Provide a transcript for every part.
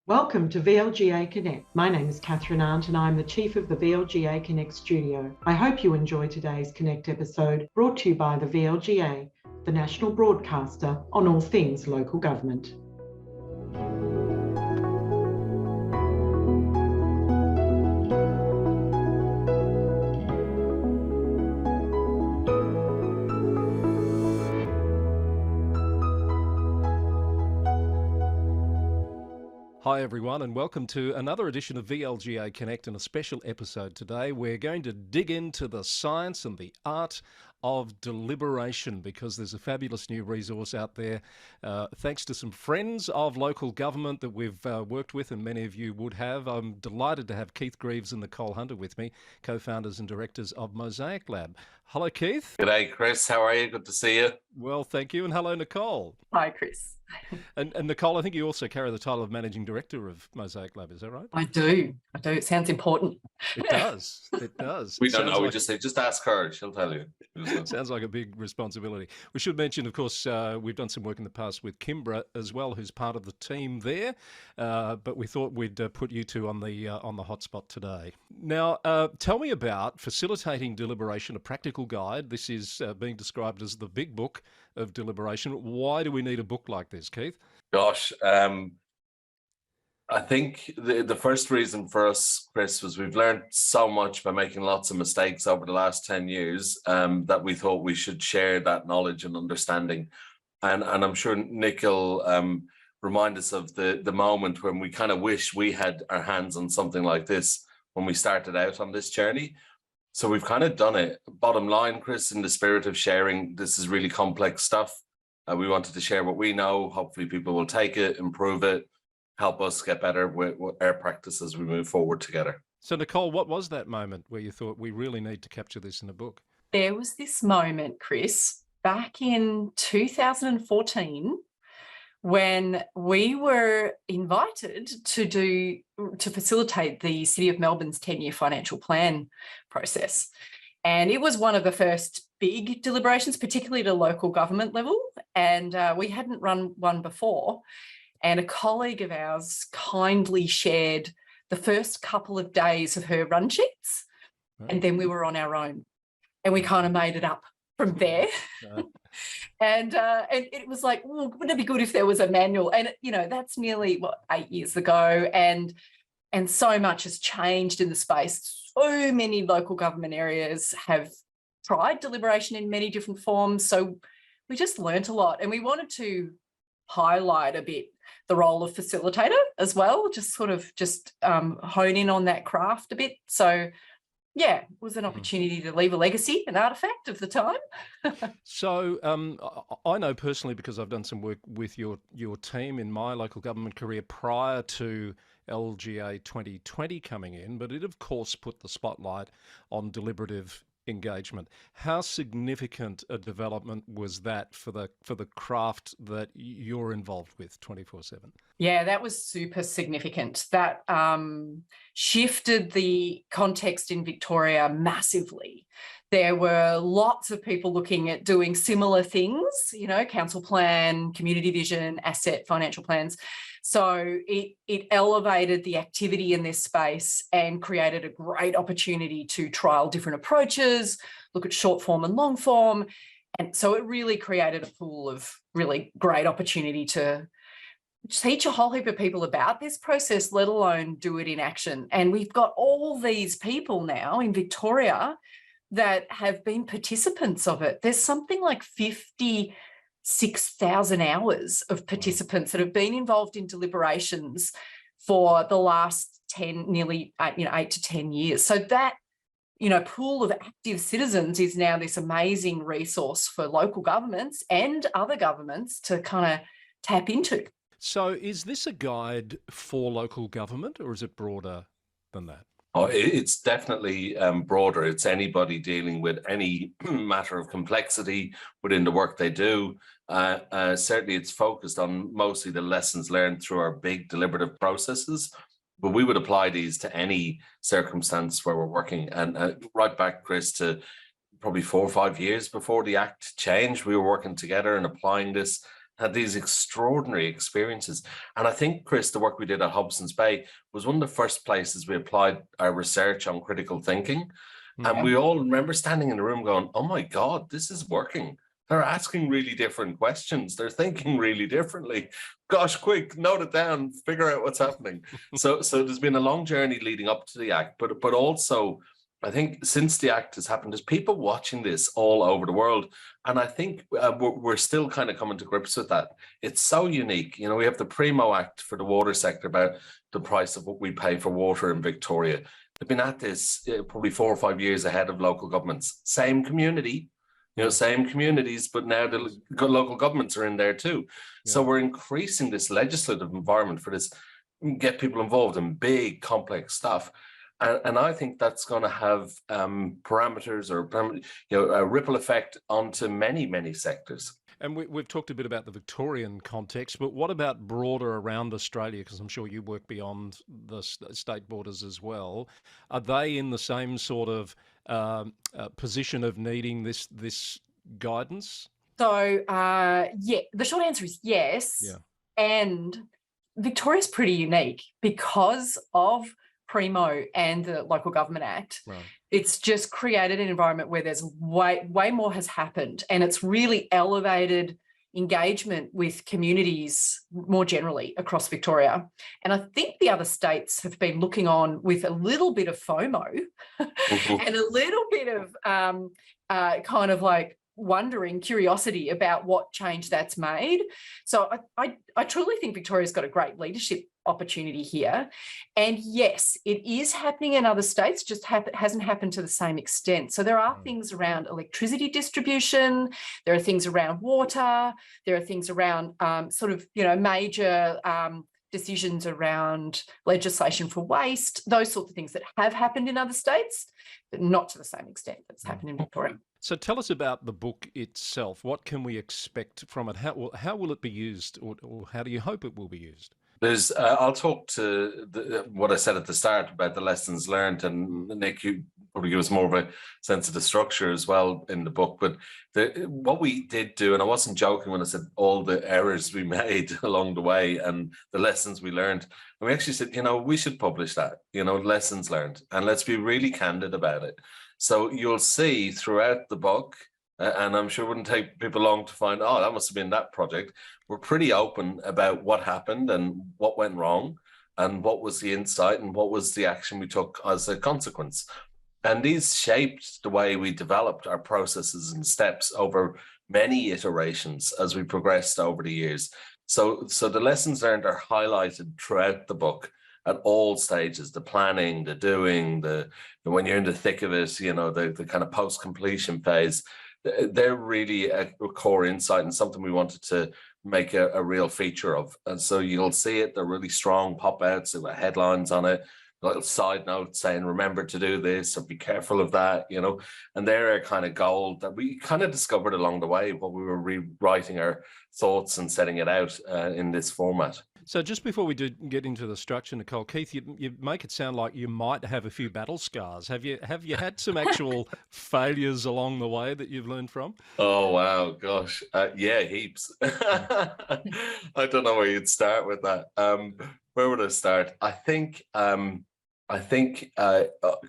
Welcome to VLGA Connect. My name is Catherine Arndt and I'm the Chief of the VLGA Connect studio. I hope you enjoy today's Connect episode brought to you by the VLGA, the national broadcaster on all things local government. Hi everyone and welcome to another edition of VLGA Connect and a special episode today. We're going to dig into the science and the art of deliberation because there's a fabulous new resource out there thanks to some friends of local government that we've worked with and many of you would have. I'm delighted to have Keith Greaves and Nicole Hunter with me, co-founders and directors of Mosaic Lab. Hello Keith. G'day Chris, how are you? Good to see you. Well, thank you, and hello Nicole. Hi Chris. And Nicole, I think you also carry the title of Managing Director of Mosaic Lab, is that right? I do. It sounds important. It does. It does. We don't know. We just say, just ask her. She'll tell you. Sounds like a big responsibility. We should mention, of course, we've done some work in the past with Kimbra as well, who's part of the team there. But we thought we'd put you two on the hotspot today. Now, tell me about Facilitating Deliberation, a practical guide. This is being described as the big book of deliberation. Why do we need a book like this, Keith? Gosh, I think the first reason for us, Chris, was we've learned so much by making lots of mistakes over the last 10 years that we thought we should share that knowledge and understanding. And I'm sure Nick will remind us of the moment when we kind of wish we had our hands on something like this when we started out on this journey. So we've kind of done it. Bottom line, Chris, in the spirit of sharing, this is really complex stuff. We wanted to share what we know. Hopefully people will take it, improve it, help us get better with our practice as we move forward together. So Nicole, what was that moment where you thought we really need to capture this in a book? There was this moment, Chris, back in 2014, when we were invited to facilitate the City of Melbourne's 10-year financial plan process. And it was one of the first big deliberations, particularly at a local government level. And we hadn't run one before. And a colleague of ours kindly shared the first couple of days of her run sheets. Right. And then we were on our own. And we kind of made it up from there. Right. And it was like, well, wouldn't it be good if there was a manual? And, you know, that's nearly, 8 years ago. And so much has changed in the space. So many local government areas have tried deliberation in many different forms. So we just learnt a lot. And we wanted to highlight a bit the role of facilitator as well, just hone in on that craft a bit. So yeah, it was an opportunity to leave a legacy, an artifact of the time. So I know personally, because I've done some work with your team in my local government career prior to VLGA 2020 coming in, but it of course put the spotlight on deliberative engagement. How significant a development was that for the craft that you're involved with 24/7? Yeah, that was super significant. That shifted the context in Victoria massively. There were lots of people looking at doing similar things, you know, council plan, community vision, asset financial plans. So it elevated the activity in this space and created a great opportunity to trial different approaches, look at short form and long form. And so it really created a pool of really great opportunity to teach a whole heap of people about this process, let alone do it in action. And we've got all these people now in Victoria that have been participants of it. There's something like 56,000 hours of participants that have been involved in deliberations for the last 8 to 10 years. So that, pool of active citizens is now this amazing resource for local governments and other governments to kind of tap into. So is this a guide for local government or is it broader than that? Oh, it's definitely broader. It's anybody dealing with any matter of complexity within the work they do. Certainly it's focused on mostly the lessons learned through our big deliberative processes, but we would apply these to any circumstance where we're working. And right back, Chris, to probably 4 or 5 years before the Act changed, we were working together and applying this had these extraordinary experiences. And I think, Chris, the work we did at Hobson's Bay was one of the first places we applied our research on critical thinking. And we all remember standing in the room going, oh my God, this is working. They're asking really different questions. They're thinking really differently. Gosh, quick, note it down, figure out what's happening. So there's been a long journey leading up to the Act, but also I think since the Act has happened, there's people watching this all over the world. And I think we're still kind of coming to grips with that. It's so unique. You know, we have the Primo Act for the water sector about the price of what we pay for water in Victoria. They've been at this probably 4 or 5 years ahead of local governments. Same community, you know, same communities, but now the local governments are in there too. Yeah. So we're increasing this legislative environment for this, get people involved in big, complex stuff. And I think that's going to have parameters or a ripple effect onto many, many sectors. And we've talked a bit about the Victorian context, but what about broader around Australia? Because I'm sure you work beyond the state borders as well. Are they in the same sort of position of needing this guidance? So, yeah, the short answer is yes. Yeah. And Victoria's pretty unique because of Primo and the Local Government Act. Right. It's just created an environment where there's way more has happened, and it's really elevated engagement with communities more generally across Victoria. And I think the other states have been looking on with a little bit of FOMO and a little bit of kind of like curiosity about what change that's made. So I truly think Victoria's got a great leadership opportunity here. And yes, it is happening in other states, just hasn't happened to the same extent. So there are things around electricity distribution, there are things around water, there are things around major decisions around legislation for waste, those sorts of things that have happened in other states, but not to the same extent that's happened in Victoria. So tell us about the book itself. What can we expect from it? How will it be used, or how do you hope it will be used? I'll talk to what I said at the start about the lessons learned, and Nick, you probably give us more of a sense of the structure as well in the book. But what we did do, and I wasn't joking when I said all the errors we made along the way and the lessons we learned, and we actually said, we should publish that, lessons learned, and let's be really candid about it. So you'll see throughout the book, and I'm sure it wouldn't take people long to find, that must have been that project. We're pretty open about what happened and what went wrong and what was the insight and what was the action we took as a consequence. And these shaped the way we developed our processes and steps over many iterations as we progressed over the years. So the lessons learned are highlighted throughout the book at all stages, the planning, the doing, when you're in the thick of it, the kind of post-completion phase. They're really a core insight and something we wanted to make a real feature of. And so you'll see it, they're really strong pop-outs, there were headlines on it, a little side note saying, remember to do this or be careful of that, and they're a kind of gold that we kind of discovered along the way while we were rewriting our thoughts and setting it out in this format. So just before we do get into the structure, Nicole, Keith, you make it sound like you might have a few battle scars. Have you had some actual failures along the way that you've learned from? Oh, wow. Gosh. Yeah, heaps. I don't know where you'd start with that. Where would I start? I think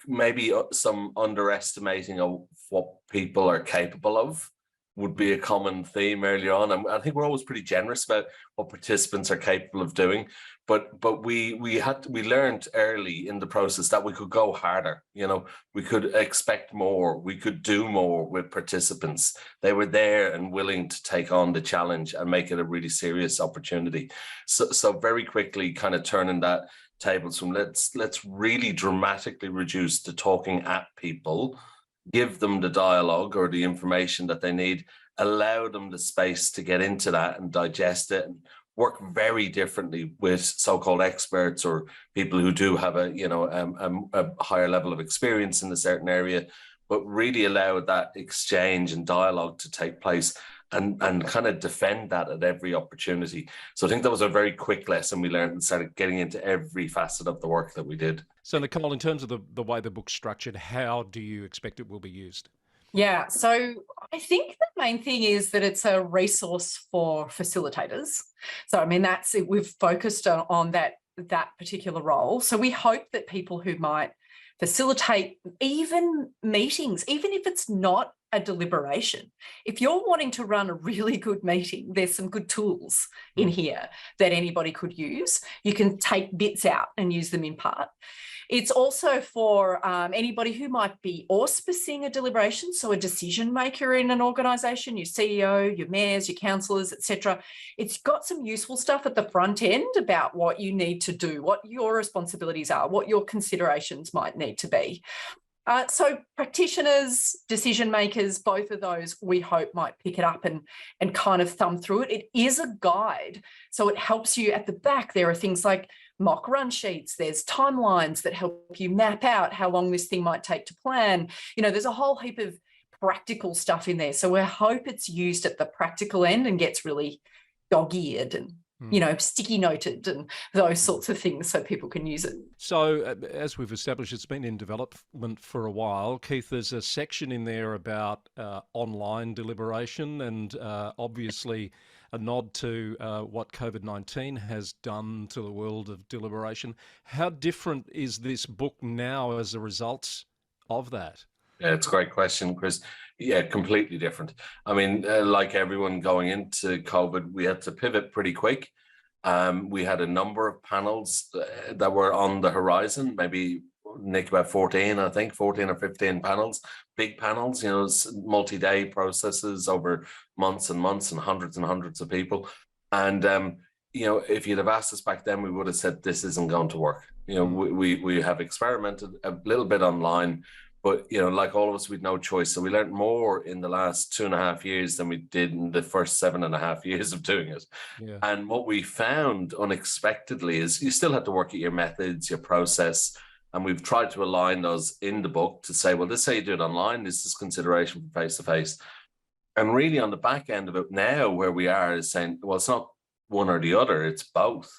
maybe some underestimating of what people are capable of would be a common theme earlier on. And I think we're always pretty generous about what participants are capable of doing. But we learned early in the process that we could go harder. We could expect more. We could do more with participants. They were there and willing to take on the challenge and make it a really serious opportunity. So very quickly kind of turning that tables from let's really dramatically reduce the talking at people, give them the dialogue or the information that they need, allow them the space to get into that and digest it, and work very differently with so-called experts or people who do have a higher level of experience in a certain area, but really allow that exchange and dialogue to take place and kind of defend that at every opportunity. So I think that was a very quick lesson we learned and started getting into every facet of the work that we did. So Nicole, in terms of the way the book's structured, how do you expect it will be used? Yeah, so I think the main thing is that it's a resource for facilitators. So I mean, that's it. We've focused on that particular role. So we hope that people who might facilitate even meetings, even if it's not a deliberation, if you're wanting to run a really good meeting, there's some good tools in here that anybody could use. You can take bits out and use them in part. It's also for anybody who might be auspicing a deliberation, so a decision maker in an organisation, your CEO, your mayors, your councillors, etc. It's got some useful stuff at the front end about what you need to do, what your responsibilities are, what your considerations might need to be. So practitioners, decision makers, both of those we hope might pick it up and kind of thumb through it. It is a guide, so it helps you at the back. There are things like mock run sheets, there's timelines that help you map out how long this thing might take to plan. You know, there's a whole heap of practical stuff in there. So we hope it's used at the practical end and gets really dog-eared and sticky noted and those sorts of things so people can use it. So as we've established, it's been in development for a while. Keith, there's a section in there about online deliberation and obviously a nod to what COVID-19 has done to the world of deliberation. How different is this book now as a result of that? Yeah, it's a great question, Chris. Yeah, completely different. I mean, like everyone going into COVID, we had to pivot pretty quick. We had a number of panels that were on the horizon, maybe, Nick, about 14 or 15 panels, big panels, multi-day processes over months and months and hundreds of people. And, if you'd have asked us back then, we would have said, this isn't going to work. We have experimented a little bit online, but, like all of us, we'd no choice. So we learned more in the last 2.5 years than we did in the first 7.5 years of doing it. Yeah. And what we found unexpectedly is you still had to work at your methods, your process. And we've tried to align those in the book to say, well, this is how you do it online. This is consideration from face-to-face. And really on the back end of it now, where we are is saying, well, it's not one or the other, it's both.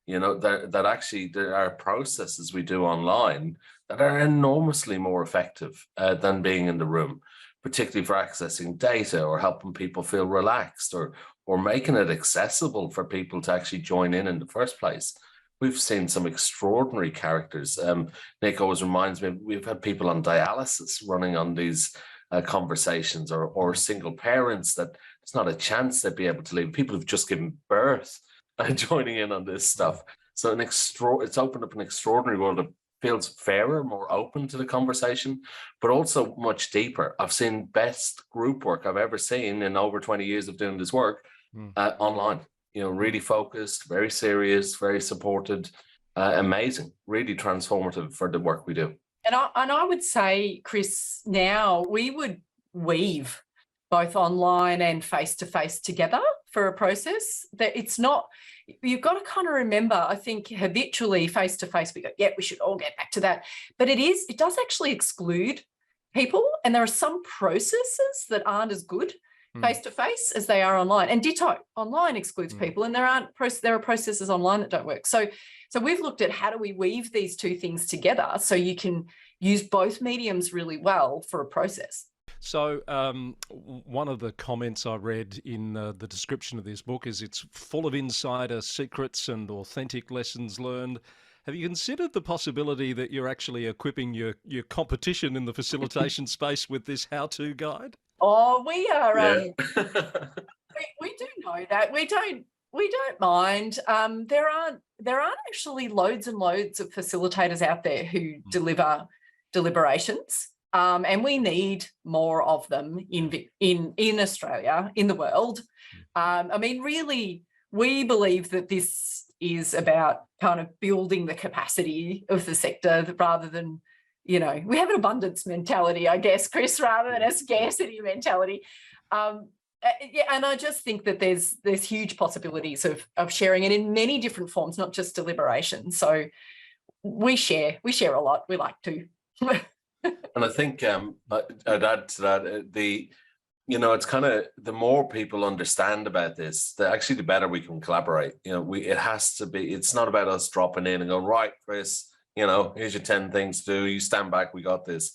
That actually there are processes we do online that are enormously more effective than being in the room, particularly for accessing data or helping people feel relaxed or making it accessible for people to actually join in the first place. We've seen some extraordinary characters. Nick always reminds me, we've had people on dialysis running on these conversations or single parents that it's not a chance they'd be able to leave. People who've just given birth joining in on this stuff. So it's opened up an extraordinary world that feels fairer, more open to the conversation, but also much deeper. I've seen best group work I've ever seen in over 20 years of doing this work online. Really focused, very serious, very supported, amazing, really transformative for the work we do. And I would say, Chris, now we would weave both online and face-to-face together for a process. That it's not, you've got to kind of remember, I think habitually face-to-face, we go, yeah, we should all get back to that. But it does actually exclude people. And there are some processes that aren't as good face-to-face as they are online. And ditto, online excludes people. And there are processes online that don't work. So we've looked at how do we weave these two things together so you can use both mediums really well for a process. So one of the comments I read in the description of this book is it's full of insider secrets and authentic lessons learned. Have you considered the possibility that you're actually equipping your competition in the facilitation space with this how-to guide? Oh, we are. We do know that. We don't mind. There aren't actually loads and loads of facilitators out there who deliver deliberations. And we need more of them in Australia, in the world. I mean, really, we believe that this is about kind of building the capacity of the sector rather than, we have an abundance mentality, I guess, Chris, rather than a scarcity mentality. And I just think that there's huge possibilities of sharing it in many different forms, not just deliberation. So we share a lot. We like to. And I think I'd add to that, it's kind of the more people understand about this, the better we can collaborate. It has to be, it's not about us dropping in and go, right, Chris, here's your 10 things to do. You stand back, we got this.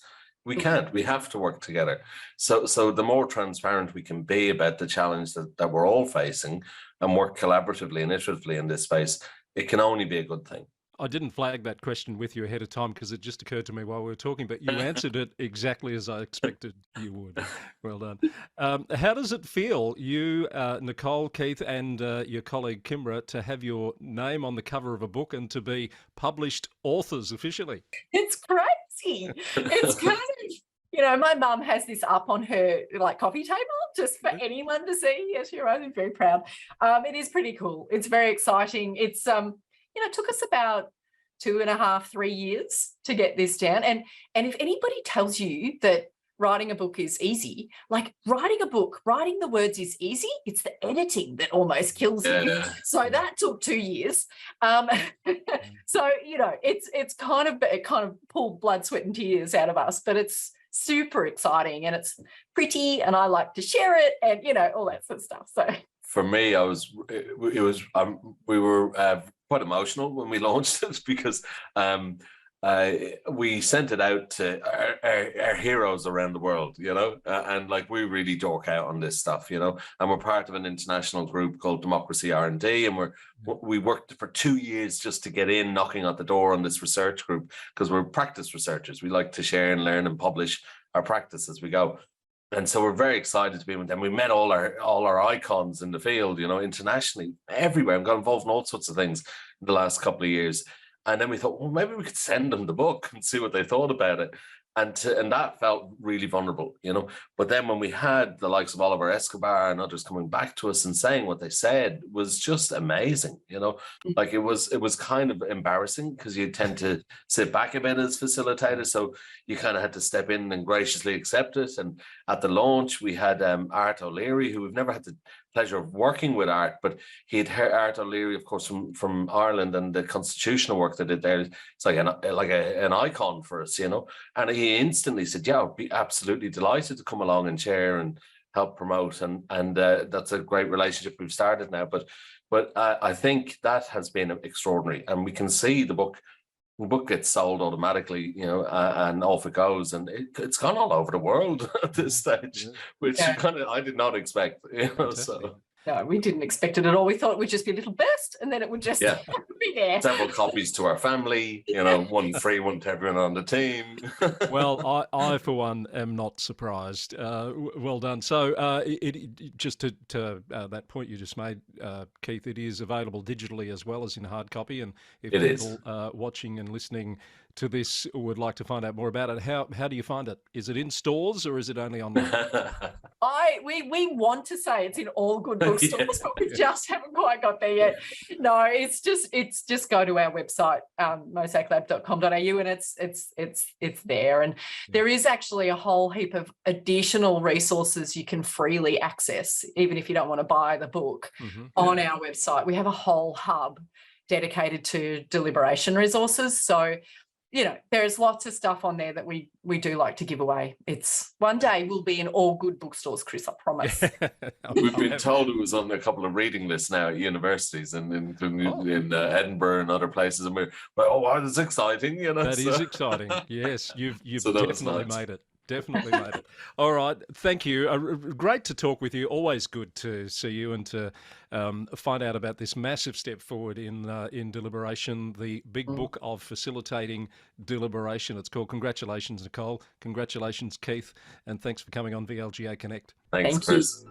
We can't. We have to work together. So the more transparent we can be about the challenge that we're all facing and work collaboratively and iteratively in this space, it can only be a good thing. I didn't flag that question with you ahead of time because it just occurred to me while we were talking, but you answered it exactly as I expected you would. Well done. How does it feel, you, Nicole, Keith, and your colleague Kimbra, to have your name on the cover of a book and to be published authors officially? It's crazy. It's kind of, my mum has this up on her coffee table just for anyone to see. Yes, you're right. I'm very proud. It is pretty cool. It's very exciting. It's it took us about 2.5, 3 years to get this down. And if anybody tells you that writing a book is easy, writing the words is easy, it's the editing that almost kills you. So that took 2 years. So, it kind of pulled blood, sweat and tears out of us, but it's super exciting and it's pretty and I like to share it and, all that sort of stuff. So for me, we were quite emotional when we launched it because we sent it out to our heroes around the world, and we really dork out on this stuff, and we're part of an international group called Democracy R&D, and we worked for 2 years just to get in, knocking at the door on this research group because we're practice researchers. We like to share and learn and publish our practice as we go. And so we're very excited to be with them. We met all our icons in the field, internationally, everywhere. And got involved in all sorts of things in the last couple of years. And then we thought, well, maybe we could send them the book and see what they thought about it. And that felt really vulnerable, But then when we had the likes of Oliver Escobar and others coming back to us and saying what they said was just amazing, It was kind of embarrassing because you tend to sit back a bit as facilitators. So you kind of had to step in and graciously accept it. And at the launch, we had Art O'Leary, who we've never had the pleasure of working with Art, but he'd heard Art O'Leary, of course, from Ireland and the constitutional work they did there. It's like an icon for us, And he instantly said, "Yeah, I'd be absolutely delighted to come along and share and help promote." And that's a great relationship we've started now. But I think that has been extraordinary, and we can see the book gets sold automatically, and off it goes, and it's gone all over the world at this stage, which I did not expect, So no, we didn't expect it at all. We thought it would just be a little burst and then it would just be there. Several copies to our family, one free one to everyone on the team. Well, I for one am not surprised. Well done. So just to that point you just made, Keith, it is available digitally as well as in hard copy. And if people watching and listening to this would like to find out more about it, how do you find it? Is it in stores or is it only online? We want to say it's in all good bookstores, but we just haven't quite got there yet. No, it's just go to our website, mosaiclab.com.au, and it's there. And there is actually a whole heap of additional resources you can freely access, even if you don't want to buy the book, on our website. We have a whole hub dedicated to deliberation resources. So there's lots of stuff on there that we do like to give away. It's one day we'll be in all good bookstores, Chris, I promise. We've been told it was on a couple of reading lists now at universities and in Edinburgh and other places. And we're like, wow, that's exciting. That is exciting. Yes, you've definitely made it. Definitely made it. All right. Thank you. Great to talk with you. Always good to see you and to find out about this massive step forward in Deliberation, the big book of facilitating deliberation. It's called. Congratulations, Nicole. Congratulations, Keith. And thanks for coming on VLGA Connect. Thanks, Chris.